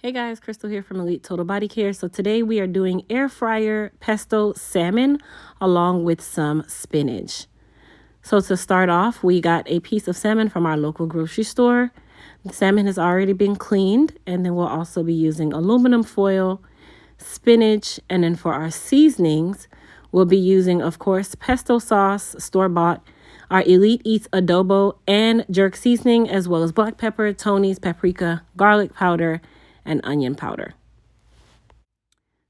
Hey guys, Crystal here from Elite Total Body Care. So today we are doing air fryer pesto salmon along with some spinach. So to start off, we got a piece of salmon from our local grocery store. The salmon has already been cleaned, and then we'll also be using aluminum foil, spinach, and then for our seasonings, we'll be using, of course, pesto sauce, store-bought, our Elite Eats adobo and jerk seasoning, as well as black pepper, Tony's, paprika, garlic powder, and onion powder.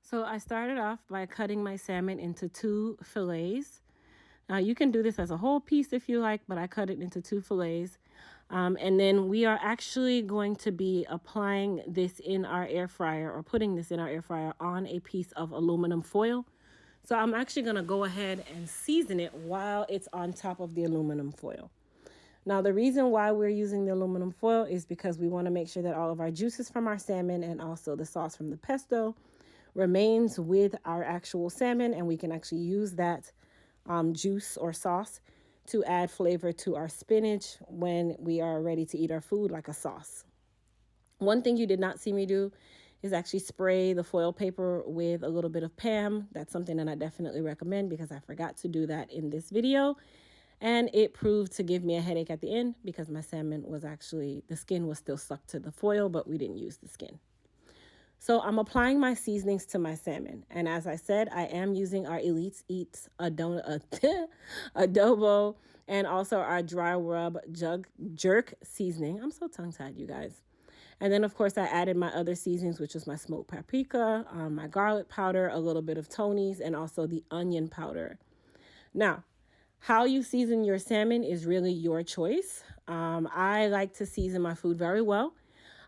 So I started off by cutting my salmon into 2 fillets. Now you can do this as a whole piece if you like, but I cut it into 2 fillets. And then we are actually going to be applying this in our air fryer, or putting this in our air fryer on a piece of aluminum foil. So I'm actually going to go ahead and season it while it's on top of the aluminum foil. Now, the reason why we're using the aluminum foil is because we want to make sure that all of our juices from our salmon and also the sauce from the pesto remains with our actual salmon, and we can actually use that juice or sauce to add flavor to our spinach when we are ready to eat our food like a sauce. One thing you did not see me do is actually spray the foil paper with a little bit of Pam. That's something that I definitely recommend because I forgot to do that in this video. And it proved to give me a headache at the end because my salmon was actually, the skin was still stuck to the foil, but we didn't use the skin. So I'm applying my seasonings to my salmon. And as I said, I am using our Elite Eats adobo and also our dry rub jerk seasoning. I'm so tongue-tied, you guys. And then, of course, I added my other seasonings, which was my smoked paprika, my garlic powder, a little bit of Tony's, and also the onion powder. Now, how you season your salmon is really your choice. I like to season my food very well.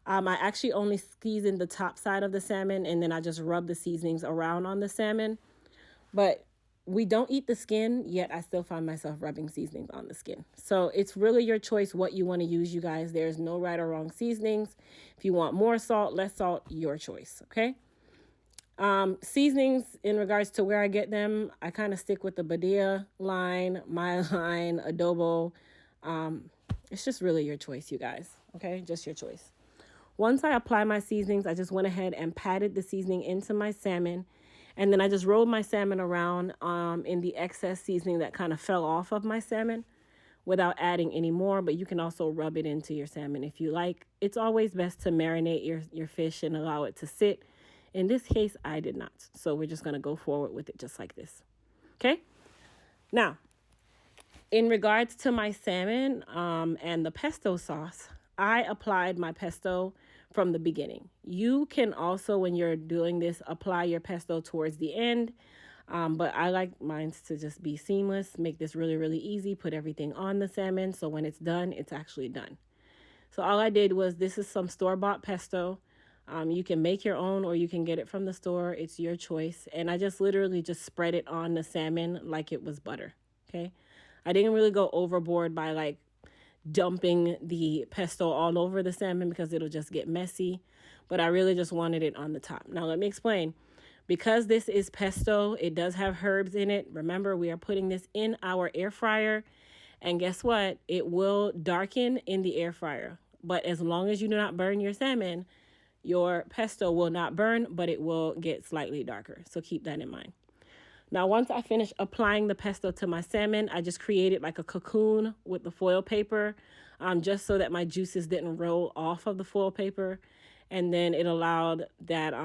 I actually only season the top side of the salmon, and then I just rub the seasonings around on the salmon. But we don't eat the skin, yet I still find myself rubbing seasonings on the skin. So it's really your choice what you want to use, you guys. There's no right or wrong seasonings. If you want more salt, less salt, your choice, okay? Seasonings, in regards to where I get them, I kind of stick with the Badia line, my line, adobo. It's just really your choice, you guys. Okay, just your choice. Once I apply my seasonings, I just went ahead and patted the seasoning into my salmon, and then I just rolled my salmon around in the excess seasoning that kind of fell off of my salmon without adding any more. But you can also rub it into your salmon if you like. It's always best to marinate your fish and allow it to sit. In this case, I did not. So we're just going to go forward with it just like this. Okay? Now, in regards to my salmon and the pesto sauce, I applied my pesto from the beginning. You can also, when you're doing this, apply your pesto towards the end. But I like mine to just be seamless, make this really, really easy, put everything on the salmon. So when it's done, it's actually done. So all I did was, this is some store-bought pesto. You can make your own or you can get it from the store. It's your choice. And I just literally just spread it on the salmon like it was butter. Okay. I didn't really go overboard by like dumping the pesto all over the salmon because it'll just get messy. But I really just wanted it on the top. Now let me explain. Because this is pesto, it does have herbs in it. Remember, we are putting this in our air fryer. And guess what? It will darken in the air fryer. But as long as you do not burn your salmon, your pesto will not burn, but it will get slightly darker. So keep that in mind. Now, once I finish applying the pesto to my salmon, I just created like a cocoon with the foil paper, just so that my juices didn't roll off of the foil paper. And then it allowed that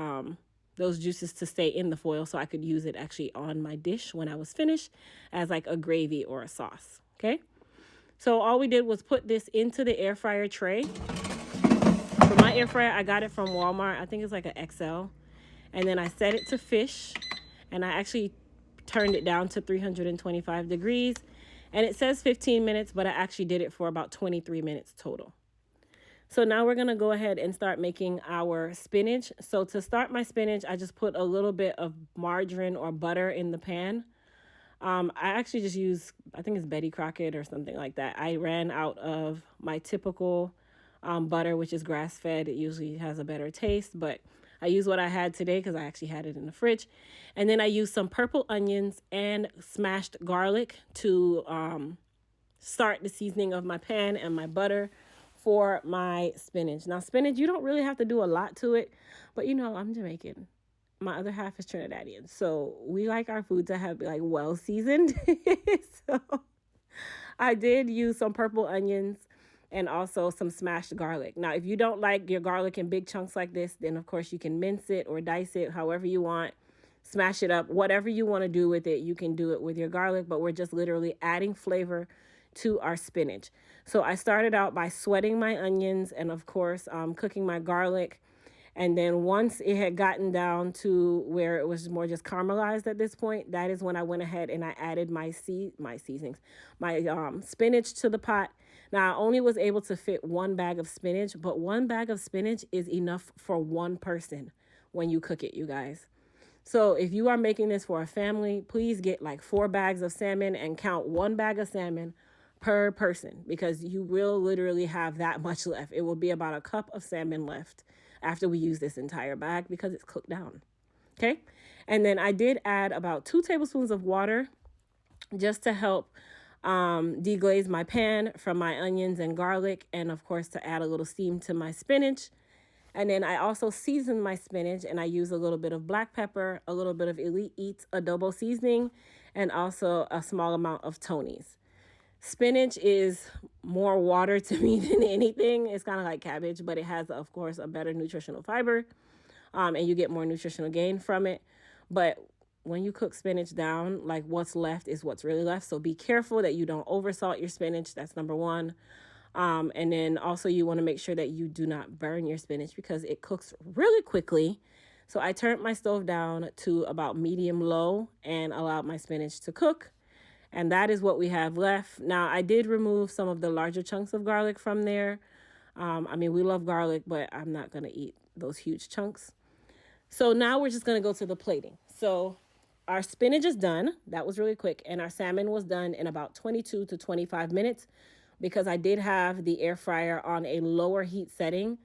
those juices to stay in the foil so I could use it actually on my dish when I was finished as like a gravy or a sauce. Okay. So all we did was put this into the air fryer tray. For my air fryer, I got it from Walmart. I think it's like an XL. And then I set it to fish. And I actually turned it down to 325 degrees. And it says 15 minutes, but I actually did it for about 23 minutes total. So now we're going to go ahead and start making our spinach. So to start my spinach, I just put a little bit of margarine or butter in the pan. I actually just use, I think it's Betty Crockett or something like that. I ran out of my typical butter, which is grass-fed. It usually has a better taste, but I use what I had today because I actually had it in the fridge. And then I used some purple onions and smashed garlic to start the seasoning of my pan and my butter for my spinach. Now, spinach, you don't really have to do a lot to it, but you know, I'm Jamaican. My other half is Trinidadian. So we like our food to have like well seasoned. So I did use some purple onions and also some smashed garlic. Now, if you don't like your garlic in big chunks like this, then of course you can mince it or dice it however you want. Smash it up, whatever you want to do with it, you can do it with your garlic, but we're just literally adding flavor to our spinach. So I started out by sweating my onions and of course cooking my garlic. And then once it had gotten down to where it was more just caramelized at this point, that is when I went ahead and I added my seasonings, my spinach to the pot. Now I only was able to fit one bag of spinach, but one bag of spinach is enough for one person when you cook it, you guys. So if you are making this for a family, please get like 4 bags of salmon and count 1 bag of salmon per person because you will literally have that much left. It will be about a cup of salmon left after we use this entire bag because it's cooked down. Okay. And then I did add about 2 tablespoons of water just to help deglaze my pan from my onions and garlic. And of course, to add a little steam to my spinach. And then I also seasoned my spinach and I use a little bit of black pepper, a little bit of Elite Eats adobo seasoning, and also a small amount of Tony's. Spinach is more water to me than anything. It's kind of like cabbage, but it has, of course, a better nutritional fiber, and you get more nutritional gain from it. But when you cook spinach down, like what's left is what's really left. So be careful that you don't oversalt your spinach. That's number one. And then also you want to make sure that you do not burn your spinach because it cooks really quickly. So I turned my stove down to about medium low and allowed my spinach to cook. And that is what we have left. Now, I did remove some of the larger chunks of garlic from there. I mean, we love garlic, but I'm not going to eat those huge chunks. So now we're just going to go to the plating. So our spinach is done. That was really quick. And our salmon was done in about 22 to 25 minutes because I did have the air fryer on a lower heat setting.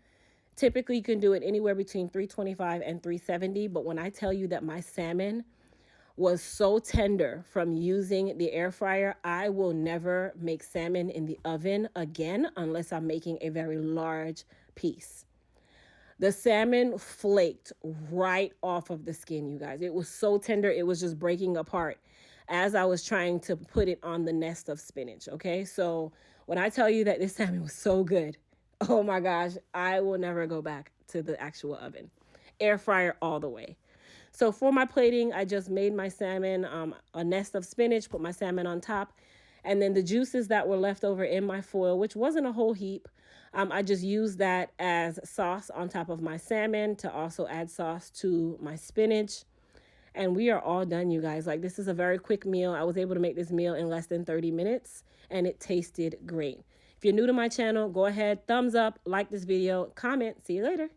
Typically, you can do it anywhere between 325 and 370. But when I tell you that my salmon was so tender from using the air fryer, I will never make salmon in the oven again unless I'm making a very large piece. The salmon flaked right off of the skin, you guys. It was so tender, it was just breaking apart as I was trying to put it on the nest of spinach, okay? So when I tell you that this salmon was so good, oh my gosh, I will never go back to the actual oven. Air fryer all the way. So for my plating, I just made my salmon a nest of spinach, put my salmon on top, and then the juices that were left over in my foil, which wasn't a whole heap, I just used that as sauce on top of my salmon to also add sauce to my spinach. And we are all done, you guys. Like, this is a very quick meal. I was able to make this meal in less than 30 minutes, and it tasted great. If you're new to my channel, go ahead, thumbs up, like this video, comment. See you later.